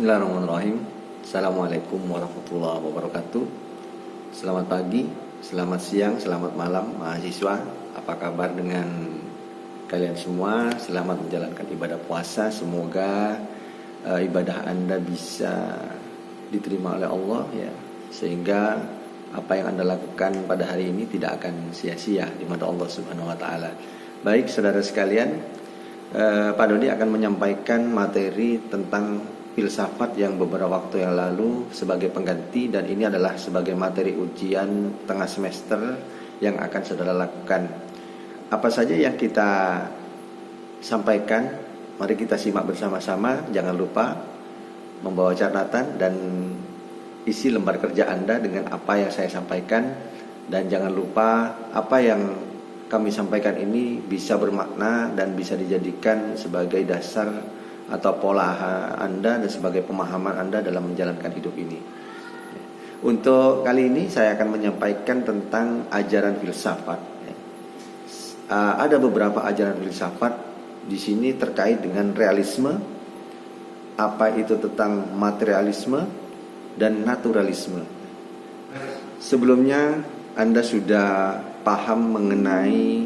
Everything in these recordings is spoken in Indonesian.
Bismillahirrahmanirrahim. Assalamualaikum warahmatullahi wabarakatuh. Selamat pagi, selamat siang, selamat malam mahasiswa. Apa kabar dengan kalian semua? Selamat menjalankan ibadah puasa. Semoga ibadah Anda bisa diterima oleh Allah ya, sehingga apa yang Anda lakukan pada hari ini tidak akan sia-sia di mata Allah Subhanahu wa taala. Baik, saudara sekalian, Pak Dodi akan menyampaikan materi tentang filsafat yang beberapa waktu yang lalu sebagai pengganti, dan ini adalah sebagai materi ujian tengah semester yang akan saudara lakukan. Apa saja yang kita sampaikan, mari kita simak bersama-sama. Jangan lupa membawa catatan dan isi lembar kerja Anda dengan apa yang saya sampaikan, dan jangan lupa apa yang kami sampaikan ini bisa bermakna dan bisa dijadikan sebagai dasar atau pola Anda dan sebagai pemahaman Anda dalam menjalankan hidup ini. Untuk kali ini saya akan menyampaikan tentang ajaran filsafat. Ada beberapa ajaran filsafat di sini terkait dengan realisme, apa itu tentang materialisme dan naturalisme. Sebelumnya Anda sudah paham mengenai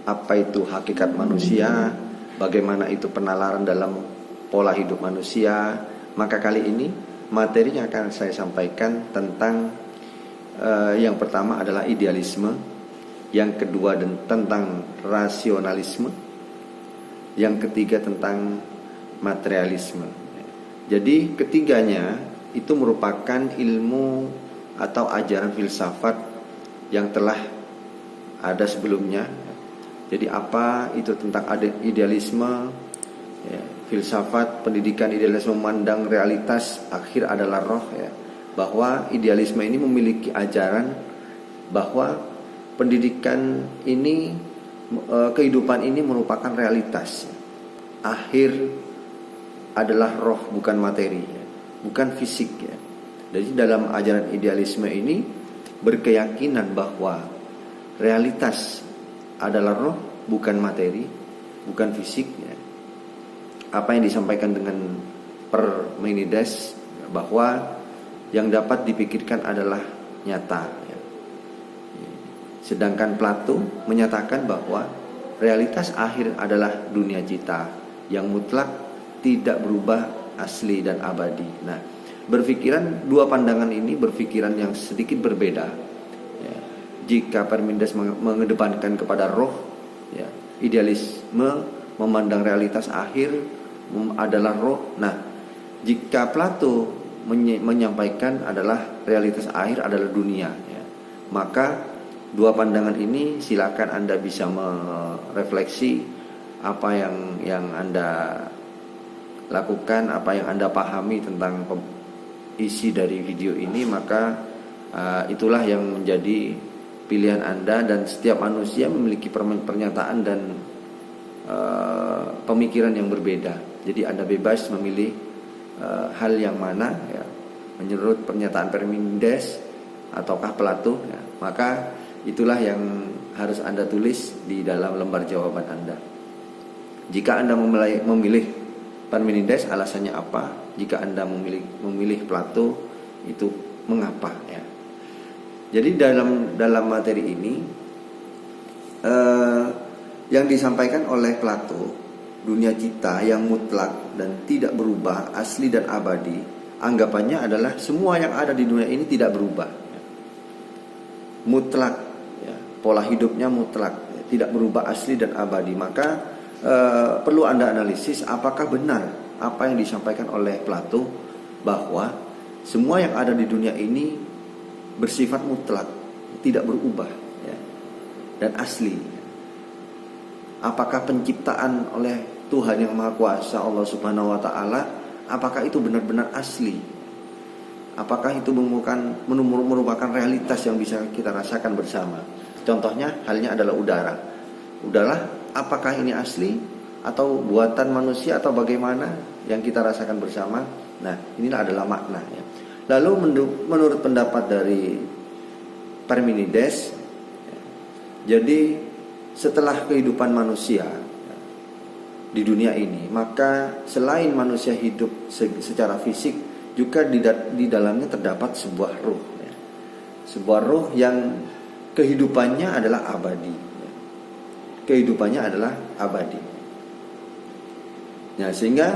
apa itu hakikat manusia, bagaimana itu penalaran dalam pola hidup manusia. Maka kali ini materi yang akan saya sampaikan tentang yang pertama adalah idealisme, yang kedua tentang rasionalisme, yang ketiga tentang materialisme. Jadi ketiganya itu merupakan ilmu atau ajaran filsafat yang telah ada sebelumnya. Jadi apa itu tentang idealisme ya, filsafat pendidikan idealisme memandang realitas akhir adalah roh ya, bahwa idealisme ini memiliki ajaran bahwa pendidikan ini kehidupan ini merupakan realitas, akhir adalah roh bukan materi ya, bukan fisik ya. Jadi dalam ajaran idealisme ini berkeyakinan bahwa realitas adalah roh bukan materi, bukan fisik ya. Apa yang disampaikan dengan Parmenides bahwa yang dapat dipikirkan adalah nyata ya. Sedangkan Plato menyatakan bahwa realitas akhir adalah dunia cita yang mutlak, tidak berubah, asli dan abadi. Nah, berpikiran dua pandangan ini berpikiran yang sedikit berbeda ya. Jika Parmenides mengedepankan kepada roh ya, idealisme memandang realitas akhir adalah roh. Nah, jika Plato menyampaikan adalah realitas akhir adalah dunia ya, maka dua pandangan ini silakan Anda bisa merefleksi apa yang Anda lakukan, apa yang Anda pahami tentang isi dari video ini. Maka itulah yang menjadi pilihan Anda, dan setiap manusia memiliki pernyataan dan pemikiran yang berbeda. Jadi Anda bebas memilih hal yang mana ya, menurut pernyataan Parmenides ataukah Plato ya. Maka itulah yang harus Anda tulis di dalam lembar jawaban Anda. Jika Anda memilih Parmenides, alasannya apa? Jika Anda memilih Plato, itu mengapa ya. Jadi dalam materi ini yang disampaikan oleh Plato, dunia cita yang mutlak dan tidak berubah, asli dan abadi, anggapannya adalah semua yang ada di dunia ini tidak berubah ya. Mutlak ya, pola hidupnya mutlak ya, tidak berubah, asli dan abadi. Maka perlu Anda analisis apakah benar apa yang disampaikan oleh Plato bahwa semua yang ada di dunia ini bersifat mutlak, tidak berubah ya, dan asli. Apakah penciptaan oleh Tuhan yang Maha Kuasa Allah Subhanahu wa taala, apakah itu benar-benar asli? Apakah itu merupakan realitas yang bisa kita rasakan bersama? Contohnya halnya adalah udara. Udara, apakah ini asli atau buatan manusia atau bagaimana yang kita rasakan bersama? Nah, inilah adalah makna ya. Lalu menurut pendapat dari Parmenides ya, jadi setelah kehidupan manusia di dunia ini, maka selain manusia hidup secara fisik, juga di dalamnya terdapat sebuah ruh, ya. Sebuah ruh yang kehidupannya adalah abadi, ya. Kehidupannya adalah abadi. Nah, sehingga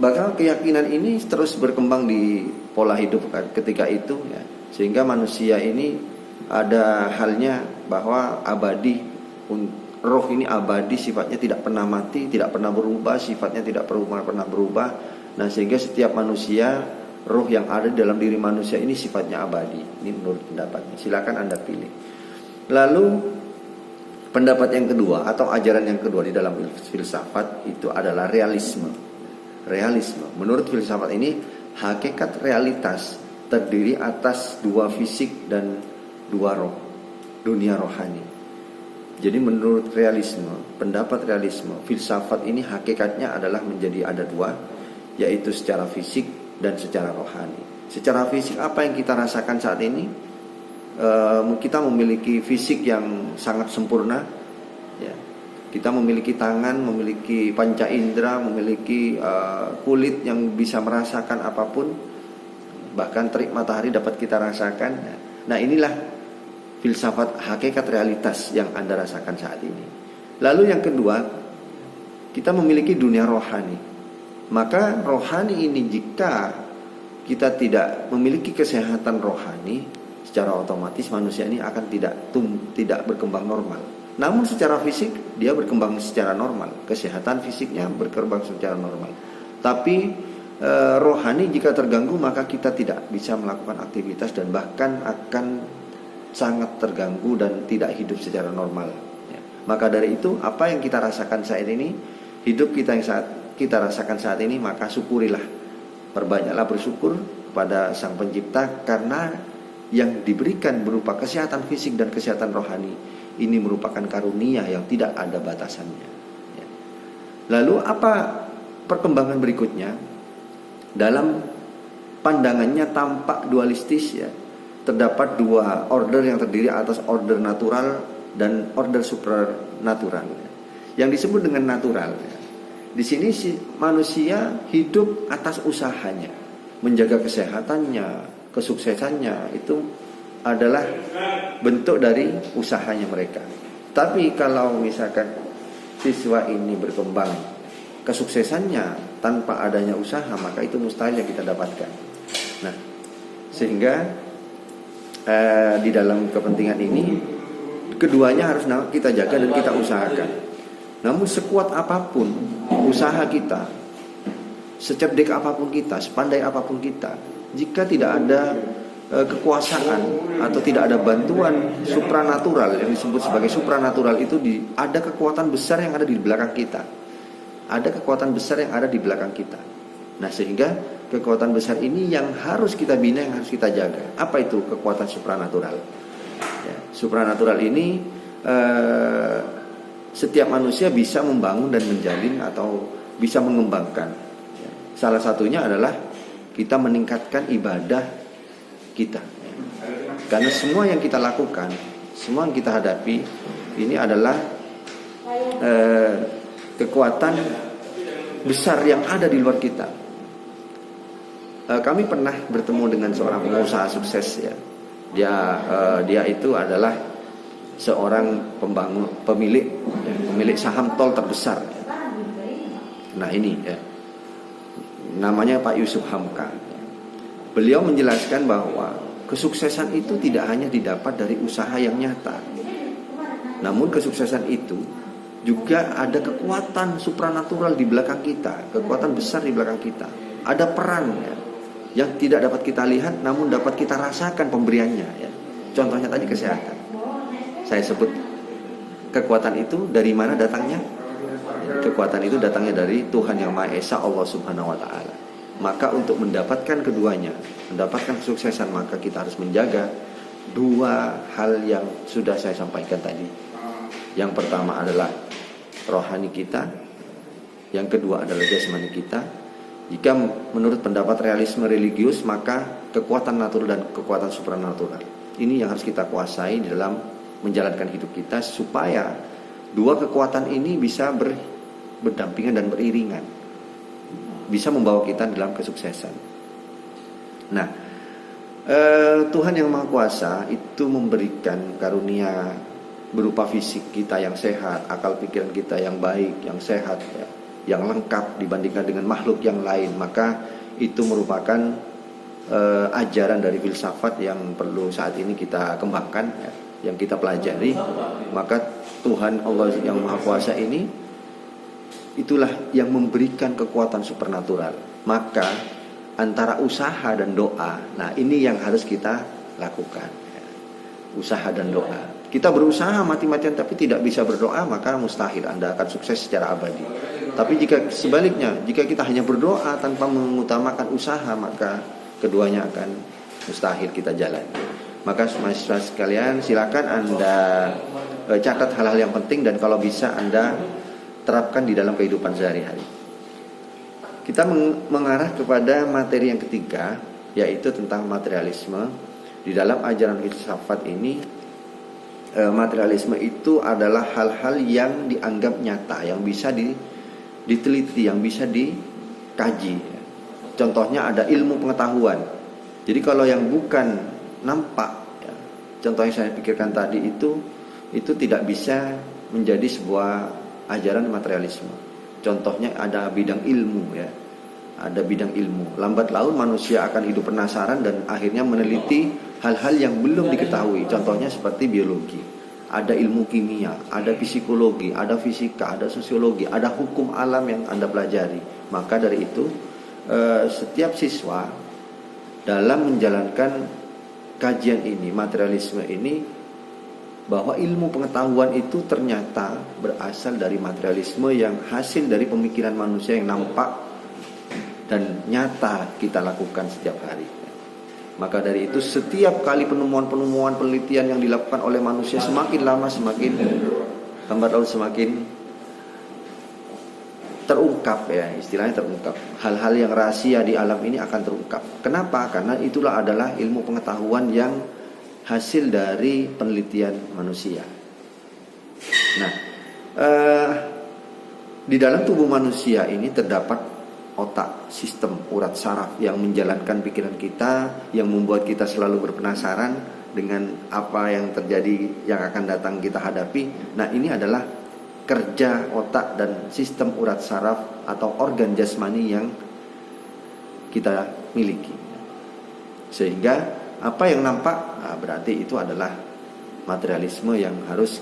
bakal keyakinan ini terus berkembang di pola hidup ketika itu, ya. Sehingga manusia ini ada halnya bahwa abadi, roh ini abadi, sifatnya tidak pernah mati, tidak pernah berubah, sifatnya tidak pernah berubah. Nah, sehingga setiap manusia, roh yang ada dalam diri manusia ini sifatnya abadi. Ini menurut pendapatnya. Silakan Anda pilih. Lalu pendapat yang kedua atau ajaran yang kedua di dalam filsafat itu adalah realisme. Realisme. Menurut filsafat ini, hakikat realitas terdiri atas dua fisik dan dua roh, dunia rohani. Jadi menurut realisme, pendapat realisme, filsafat ini hakikatnya adalah menjadi ada dua, yaitu secara fisik dan secara rohani. Secara fisik apa yang kita rasakan saat ini? Kita memiliki fisik yang sangat sempurna, ya. Kita memiliki tangan, memiliki panca indera, memiliki kulit yang bisa merasakan apapun, bahkan terik matahari dapat kita rasakan. Nah, inilah filsafat hakikat realitas yang Anda rasakan saat ini. Lalu yang kedua, kita memiliki dunia rohani. Maka rohani ini, jika kita tidak memiliki kesehatan rohani, secara otomatis manusia ini akan tidak berkembang normal. Namun secara fisik dia berkembang secara normal, kesehatan fisiknya berkembang secara normal. Tapi rohani jika terganggu, maka kita tidak bisa melakukan aktivitas dan bahkan akan sangat terganggu dan tidak hidup secara normal, ya. Maka dari itu, apa yang kita rasakan saat ini, hidup kita yang saat kita rasakan saat ini, maka syukurilah, perbanyaklah bersyukur pada Sang Pencipta, karena yang diberikan berupa kesehatan fisik dan kesehatan rohani ini merupakan karunia yang tidak ada batasannya, ya. Lalu apa perkembangan berikutnya? Dalam pandangannya tampak dualistis, ya. Terdapat dua order yang terdiri atas order natural dan order supranatural, ya. Yang disebut dengan natural, ya. Di sini manusia hidup atas usahanya, menjaga kesehatannya, kesuksesannya, itu adalah bentuk dari usahanya mereka. Tapi kalau misalkan siswa ini berkembang kesuksesannya tanpa adanya usaha, maka itu mustahil yang kita dapatkan. Nah, sehingga di dalam kepentingan ini keduanya harus kita jaga dan kita usahakan. Namun sekuat apapun usaha kita, secerdik apapun kita, sepandai apapun kita, jika tidak ada kekuasaan atau tidak ada bantuan supranatural, yang disebut sebagai supranatural itu ada kekuatan besar yang ada di belakang kita. Ada kekuatan besar yang ada di belakang kita. Nah, sehingga kekuatan besar ini yang harus kita bina, yang harus kita jaga. Apa itu kekuatan supranatural? Ya, supranatural ini setiap manusia bisa membangun dan menjalin atau bisa mengembangkan, ya. Salah satunya adalah kita meningkatkan ibadah kita, ya. Karena semua yang kita lakukan, semua yang kita hadapi ini adalah kekuatan besar yang ada di luar kita. Kami pernah bertemu dengan seorang pengusaha sukses, ya. Dia itu adalah seorang pemilik saham tol terbesar. Nah, ini, ya, namanya Pak Yusuf Hamka. Beliau menjelaskan bahwa kesuksesan itu tidak hanya didapat dari usaha yang nyata, namun kesuksesan itu juga ada kekuatan supranatural di belakang kita, kekuatan besar di belakang kita. Ada peran, ya, yang tidak dapat kita lihat, namun dapat kita rasakan pemberiannya, ya. Contohnya tadi kesehatan. Saya sebut kekuatan itu dari mana datangnya? Kekuatan itu datangnya dari Tuhan Yang Maha Esa, Allah Subhanahu wa Ta'ala. Maka untuk mendapatkan keduanya, mendapatkan kesuksesan, maka kita harus menjaga dua hal yang sudah saya sampaikan tadi. Yang pertama adalah rohani kita, yang kedua adalah jasmani kita. Jika menurut pendapat realisme religius, maka kekuatan natural dan kekuatan supranatural ini yang harus kita kuasai di dalam menjalankan hidup kita, supaya dua kekuatan ini bisa berdampingan dan beriringan, bisa membawa kita dalam kesuksesan. Nah, Tuhan yang Maha Kuasa itu memberikan karunia berupa fisik kita yang sehat, akal pikiran kita yang baik, yang sehat, ya, yang lengkap dibandingkan dengan makhluk yang lain. Maka itu merupakan ajaran dari filsafat yang perlu saat ini kita kembangkan, ya, yang kita pelajari. Maka Tuhan Allah yang Maha Kuasa ini itulah yang memberikan kekuatan supernatural. Maka antara usaha dan doa, nah ini yang harus kita lakukan, ya. Usaha dan doa. Kita berusaha mati-matian tapi tidak bisa berdoa, maka mustahil Anda akan sukses secara abadi. Tapi jika sebaliknya, jika kita hanya berdoa tanpa mengutamakan usaha, maka keduanya akan mustahil kita jalani. Maka mahasiswa sekalian, silakan Anda catat hal-hal yang penting, dan kalau bisa Anda terapkan di dalam kehidupan sehari-hari. Kita mengarah kepada materi yang ketiga, yaitu tentang materialisme. Di dalam ajaran filsafat ini, materialisme itu adalah hal-hal yang dianggap nyata, yang bisa diteliti, yang bisa dikaji. Contohnya ada ilmu pengetahuan. Jadi kalau yang bukan nampak, ya, contoh yang saya pikirkan tadi itu tidak bisa menjadi sebuah ajaran materialisme. Contohnya ada bidang ilmu, ya. Ada bidang ilmu. Lambat laun manusia akan hidup penasaran dan akhirnya meneliti hal-hal yang belum diketahui. Contohnya seperti biologi. Ada ilmu kimia, ada psikologi, ada fisika, ada sosiologi, ada hukum alam yang Anda pelajari. Maka dari itu, setiap siswa dalam menjalankan kajian ini, materialisme ini, bahwa ilmu pengetahuan itu ternyata berasal dari materialisme yang hasil dari pemikiran manusia yang nampak dan nyata kita lakukan setiap hari. Maka dari itu setiap kali penemuan-penemuan penelitian yang dilakukan oleh manusia semakin lama semakin lambat laun semakin terungkap, ya, istilahnya terungkap. Hal-hal yang rahasia di alam ini akan terungkap. Kenapa? Karena itulah adalah ilmu pengetahuan yang hasil dari penelitian manusia. Nah, di dalam tubuh manusia ini terdapat otak, sistem urat saraf yang menjalankan pikiran kita, yang membuat kita selalu berpenasaran dengan apa yang terjadi, yang akan datang kita hadapi. Nah, ini adalah kerja otak dan sistem urat saraf atau organ jasmani yang kita miliki. Sehingga apa yang nampak, nah, berarti itu adalah materialisme yang harus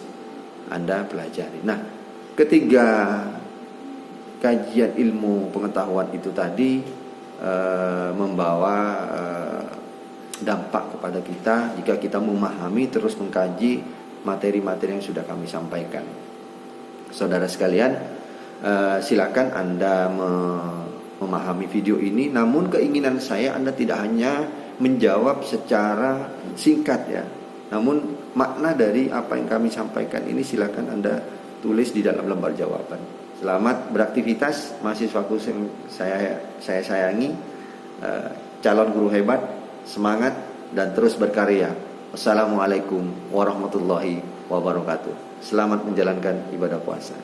Anda pelajari. Nah, ketiga kajian ilmu pengetahuan itu tadi membawa dampak kepada kita jika kita memahami terus mengkaji materi-materi yang sudah kami sampaikan. Saudara sekalian, silakan Anda memahami video ini. Namun keinginan saya Anda tidak hanya menjawab secara singkat, ya, namun makna dari apa yang kami sampaikan ini silakan Anda tulis di dalam lembar jawaban. Selamat beraktivitas mahasiswaku yang saya sayangi, calon guru hebat, semangat dan terus berkarya. Wassalamualaikum warahmatullahi wabarakatuh. Selamat menjalankan ibadah puasa.